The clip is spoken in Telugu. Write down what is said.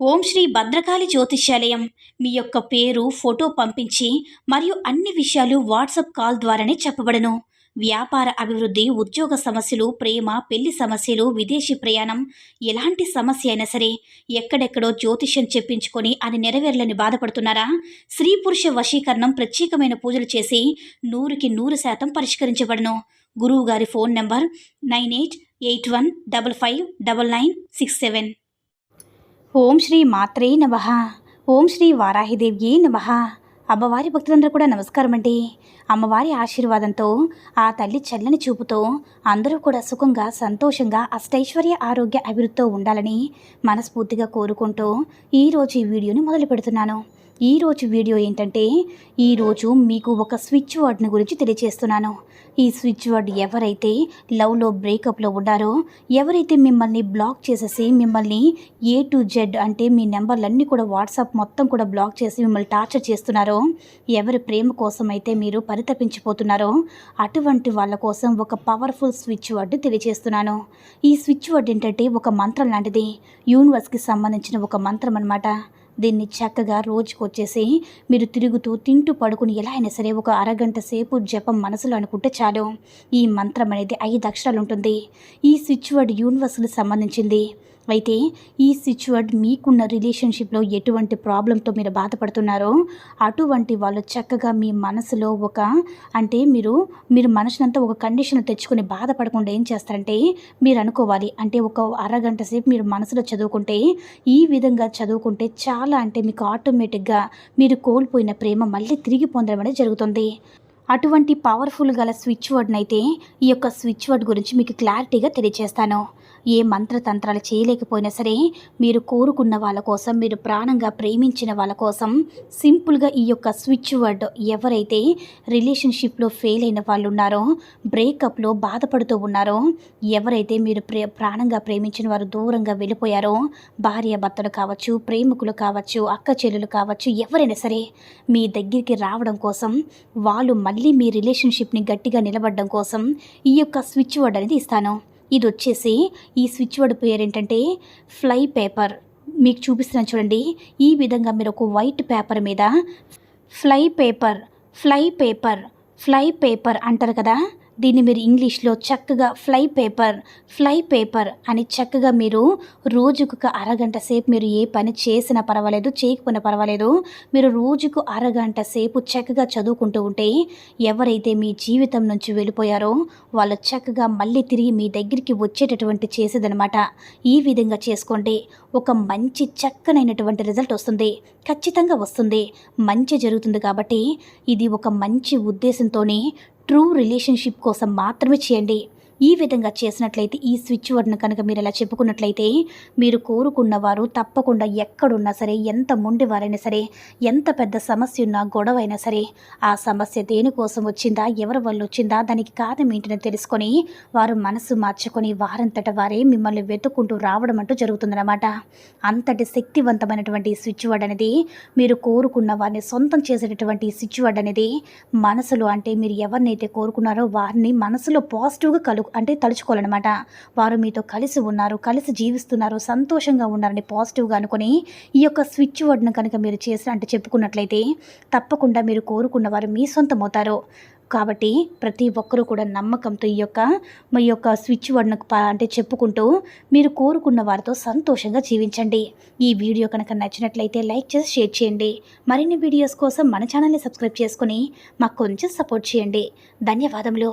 ఓం శ్రీ భద్రకాళి జ్యోతిష్యాలయం. మీ యొక్క పేరు, ఫోటో పంపించి మరియు అన్ని విషయాలు వాట్సాప్ కాల్ ద్వారానే చెప్పబడను. వ్యాపార అభివృద్ధి, ఉద్యోగ సమస్యలు, ప్రేమ, పెళ్లి సమస్యలు, విదేశీ ప్రయాణం, ఎలాంటి సమస్య అయినా సరే ఎక్కడెక్కడో జ్యోతిష్యం చెప్పించుకొని అది నెరవేర్లని బాధపడుతున్నారా? స్త్రీ పురుష వశీకరణం ప్రత్యేకమైన పూజలు చేసి 100% పరిష్కరించబడను. గురువు గారి ఫోన్ నంబర్ 9881559967. ఓం శ్రీ మాత్రే నమః. ఓం శ్రీ వారాహిదేవ్యే నమః. అమ్మవారి భక్తులందరూ కూడా నమస్కారం అండి. అమ్మవారి ఆశీర్వాదంతో, ఆ తల్లి చల్లని చూపుతో అందరూ కూడా సుఖంగా, సంతోషంగా, అష్టైశ్వర్య, ఆరోగ్య అభివృద్ధితో ఉండాలని మనస్ఫూర్తిగా కోరుకుంటూ ఈరోజు ఈ వీడియోని మొదలు పెడుతున్నాను. ఈరోజు వీడియో ఏంటంటే, ఈరోజు మీకు ఒక స్విచ్ వర్డ్ని గురించి తెలియజేస్తున్నాను. ఈ స్విచ్ వర్డ్ ఎవరైతే లవ్లో, బ్రేకప్లో ఉన్నారో, ఎవరైతే మిమ్మల్ని బ్లాక్ చేసేసి మిమ్మల్ని A to Z అంటే మీ నెంబర్లన్నీ కూడా వాట్సాప్ మొత్తం కూడా బ్లాక్ చేసి మిమ్మల్ని టార్చర్ చేస్తున్నారో, ఎవరి ప్రేమ కోసం అయితే మీరు పరితపించిపోతున్నారో, అటువంటి వాళ్ళ కోసం ఒక పవర్ఫుల్ స్విచ్ వర్డ్ తెలియజేస్తున్నాను. ఈ స్విచ్ వర్డ్ ఏంటంటే ఒక మంత్రం లాంటిది. యూనివర్స్కి సంబంధించిన ఒక మంత్రం అన్నమాట. దీన్ని చక్కగా రోజుకొచ్చేసి మీరు తిరుగుతూ, తింటూ, పడుకుని ఎలా అయినా సరే ఒక అరగంట సేపు జపం మనసులో అనుకుంటే చాలు. ఈ మంత్రం అనేది 5 అక్షరాలు ఉంటుంది. ఈ స్విచ్ వర్డ్ యూనివర్స్కి సంబంధించింది. అయితే ఈ స్విచ్ వర్డ్ మీకున్న రిలేషన్షిప్లో ఎటువంటి ప్రాబ్లంతో మీరు బాధపడుతున్నారో, అటువంటి వాళ్ళు చక్కగా మీ మనసులో అంటే మీరు మనసునంతా ఒక కండిషన్ తెచ్చుకొని బాధపడకుండా ఏం చేస్తారంటే, మీరు అనుకోవాలి. అంటే ఒక అరగంట సేపు మీరు మనసులో చదువుకుంటే, ఈ విధంగా చదువుకుంటే చాలా అంటే మీకు ఆటోమేటిక్గా మీరు కోల్పోయిన ప్రేమ మళ్ళీ తిరిగి పొందడం అనేది జరుగుతుంది. అటువంటి పవర్ఫుల్ గల స్విచ్ వర్డ్ని అయితే ఈ యొక్క స్విచ్ వర్డ్ గురించి మీకు క్లారిటీగా తెలియజేస్తాను. ఏ మంత్రతంత్రాలు చేయలేకపోయినా సరే, మీరు కోరుకున్న వాళ్ళ కోసం, మీరు ప్రాణంగా ప్రేమించిన వాళ్ళ కోసం సింపుల్గా ఈ యొక్క స్విచ్ వర్డ్, ఎవరైతే రిలేషన్షిప్లో ఫెయిల్ అయిన వాళ్ళు ఉన్నారో, బ్రేకప్లో బాధపడుతూ ఉన్నారో, ఎవరైతే మీరు ప్రాణంగా ప్రేమించిన వారు దూరంగా వెళ్ళిపోయారో, భార్య భర్తలు కావచ్చు, ప్రేమికులు కావచ్చు, అక్క చెల్లెలు కావచ్చు, ఎవరైనా సరే మీ దగ్గరికి రావడం కోసం, వాళ్ళు మళ్ళీ మీ రిలేషన్షిప్ని గట్టిగా నిలబడడం కోసం ఈ యొక్క స్విచ్ వర్డ్ అనేది ఇస్తాను. ఇది వచ్చేసి ఈ స్విచ్ వర్డ్ పేరు ఏంటంటే ఫ్లై పేపర్. మీకు చూపిస్తున్నాను చూడండి. ఈ విధంగా మీరు ఒక వైట్ పేపర్ మీద fly paper, fly paper, fly paper అంటారు కదా, దీన్ని మీరు ఇంగ్లీష్లో చక్కగా ఫ్లై పేపర్, ఫ్లై పేపర్ అని చక్కగా మీరు రోజుకు ఒక అరగంట సేపు మీరు ఏ పని చేసినా పర్వాలేదు, చేయకపోయినా పర్వాలేదు, మీరు రోజుకు అరగంట సేపు చక్కగా చదువుకుంటూ ఉంటే, ఎవరైతే మీ జీవితం నుంచి వెళ్ళిపోయారో వాళ్ళు చక్కగా మళ్ళీ తిరిగి మీ దగ్గరికి వచ్చేటటువంటి చేసేదనమాట. ఈ విధంగా చేసుకోండి. ఒక మంచి చక్కనైనటువంటి రిజల్ట్ వస్తుంది. ఖచ్చితంగా వస్తుంది. మంచి జరుగుతుంది. కాబట్టి ఇది ఒక మంచి ఉద్దేశంతోనే ట్రూ రిలేషన్షిప్ కోసం మాత్రమే చేయండి. ఈ విధంగా చేసినట్లయితే, ఈ స్విచ్ వర్డ్ను కనుక మీరు ఇలా చెప్పుకున్నట్లయితే, మీరు కోరుకున్నవారు తప్పకుండా ఎక్కడున్నా సరే, ఎంత మొండివారైనా సరే, ఎంత పెద్ద సమస్య ఉన్నా, గొడవ అయినా సరే, ఆ సమస్య దేనికోసం వచ్చిందా, ఎవరి వల్ల వచ్చిందా, దానికి కారణం ఏంటని తెలుసుకొని వారు మనసు మార్చుకొని వారంతట వారే మిమ్మల్ని వెతుక్కుంటూ రావడం అంటూ జరుగుతుందన్నమాట. అంతటి శక్తివంతమైనటువంటి స్విచ్ వర్డ్ అనేది, మీరు కోరుకున్న వారిని సొంతం చేసేటటువంటి స్విచ్ వర్డ్ అనేది మనసులో, అంటే మీరు ఎవరినైతే కోరుకున్నారో వారిని మనసులో పాజిటివ్గా తలుచుకోవాలన్నమాట. వారు మీతో కలిసి ఉన్నారు, కలిసి జీవిస్తున్నారు, సంతోషంగా ఉన్నారని పాజిటివ్గా అనుకుని ఈ యొక్క స్విచ్ వర్డ్ను కనుక మీరు చెప్పుకున్నట్లయితే తప్పకుండా మీరు కోరుకున్న వారు మీ సొంతం అవుతారు. కాబట్టి ప్రతి ఒక్కరూ కూడా నమ్మకంతో ఈ యొక్క స్విచ్ వర్డ్ను చెప్పుకుంటూ మీరు కోరుకున్న వారితో సంతోషంగా జీవించండి. ఈ వీడియో కనుక నచ్చినట్లయితే లైక్ చేసి షేర్ చేయండి. మరిన్ని వీడియోస్ కోసం మన ఛానల్ని సబ్స్క్రైబ్ చేసుకొని మాకు కొంచెం సపోర్ట్ చేయండి. ధన్యవాదములు.